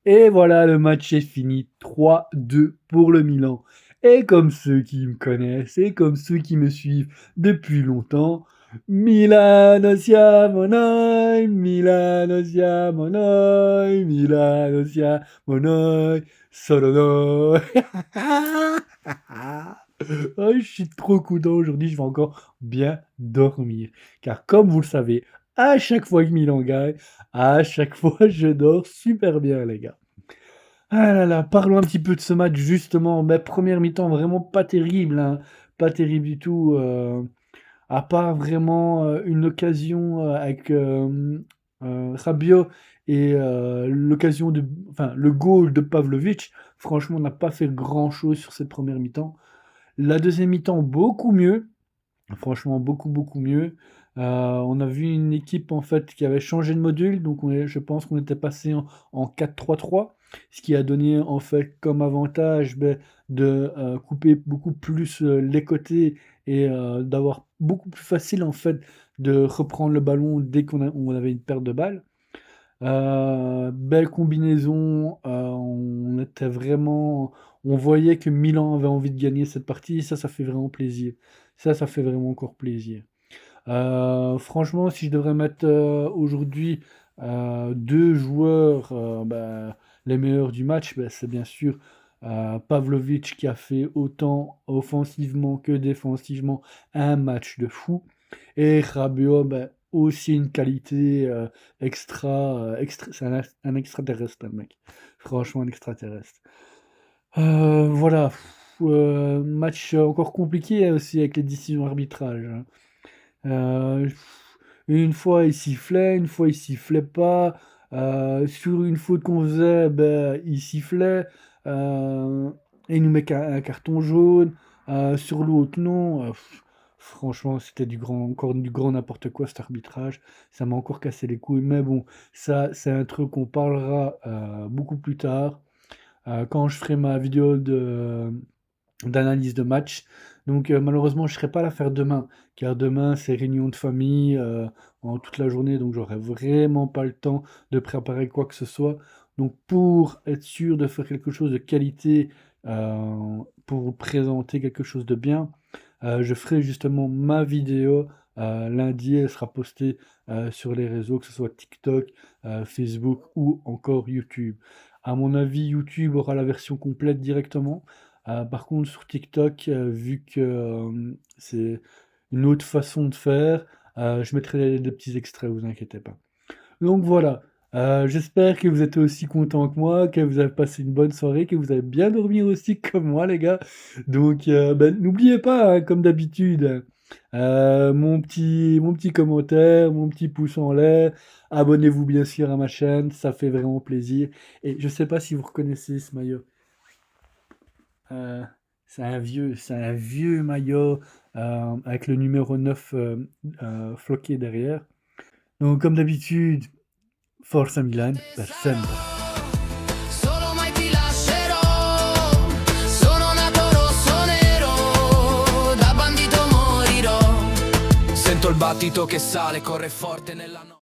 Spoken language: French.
Et voilà, le match est fini. 3-2 pour le Milan. Et comme ceux qui me connaissent et comme ceux qui me suivent depuis longtemps, Milano siamo noi, Milano siamo noi, Milano siamo noi, solo noi. Oh, je suis trop content aujourd'hui, je vais encore bien dormir. Car comme vous le savez, à chaque fois que Milan gagne, à chaque fois je dors super bien les gars. Ah là là, parlons un petit peu de ce match justement. Première mi-temps vraiment pas terrible, hein. Pas terrible du tout. À part vraiment une occasion avec Rabiot et l'occasion de, enfin le goal de Pavlovic. Franchement, on n'a pas fait grand-chose sur cette première mi-temps. La deuxième mi-temps, beaucoup mieux. Franchement, beaucoup, beaucoup mieux. On a vu une équipe en fait qui avait changé de module, donc je pense qu'on était passé en 4-3-3, ce qui a donné en fait comme avantage de couper beaucoup plus les côtés et d'avoir beaucoup plus facile en fait de reprendre le ballon dès on avait une perte de balle. Belle combinaison, on voyait que Milan avait envie de gagner cette partie, et ça fait vraiment plaisir. Ça fait vraiment encore plaisir. Franchement, si je devrais mettre aujourd'hui deux joueurs, les meilleurs du match, c'est bien sûr Pavlovic qui a fait autant offensivement que défensivement un match de fou. Et Rabiot, aussi une qualité c'est un extraterrestre, le mec. Franchement, un extraterrestre. Voilà. Match encore compliqué aussi avec les décisions arbitrage, hein. Euh, une fois il sifflait, une fois il sifflait pas. Sur une faute qu'on faisait, il sifflait. euh, et il nous met un carton jaune. Sur l'autre, non. Franchement, c'était encore du grand n'importe quoi cet arbitrage. Ça m'a encore cassé les couilles. Mais bon, ça, c'est un truc qu'on parlera beaucoup plus tard. Quand je ferai ma vidéo d'analyse de match. Donc malheureusement, je ne serai pas à la faire demain, car demain, c'est réunion de famille en toute la journée, donc j'aurai vraiment pas le temps de préparer quoi que ce soit. Donc pour être sûr de faire quelque chose de qualité, pour vous présenter quelque chose de bien, je ferai justement ma vidéo lundi, elle sera postée sur les réseaux, que ce soit TikTok, Facebook ou encore YouTube. À mon avis, YouTube aura la version complète directement. Par contre, sur TikTok, vu que c'est une autre façon de faire, je mettrai des petits extraits, vous inquiétez pas. Donc voilà, j'espère que vous êtes aussi contents que moi, que vous avez passé une bonne soirée, que vous avez bien dormi aussi comme moi, les gars. Donc n'oubliez pas, hein, comme d'habitude, mon petit commentaire, mon petit pouce en l'air. Abonnez-vous bien sûr à ma chaîne, ça fait vraiment plaisir. Et je sais pas si vous reconnaissez ce maillot. Euh, c'est un vieux maillot avec le numéro 9 floqué derrière. Donc, comme d'habitude, Forza Milan per sempre. Solo mai ti lascerò. Sono nato rosso nero, da bandito morirò. Sento il battito che sale, corre forte nella notte.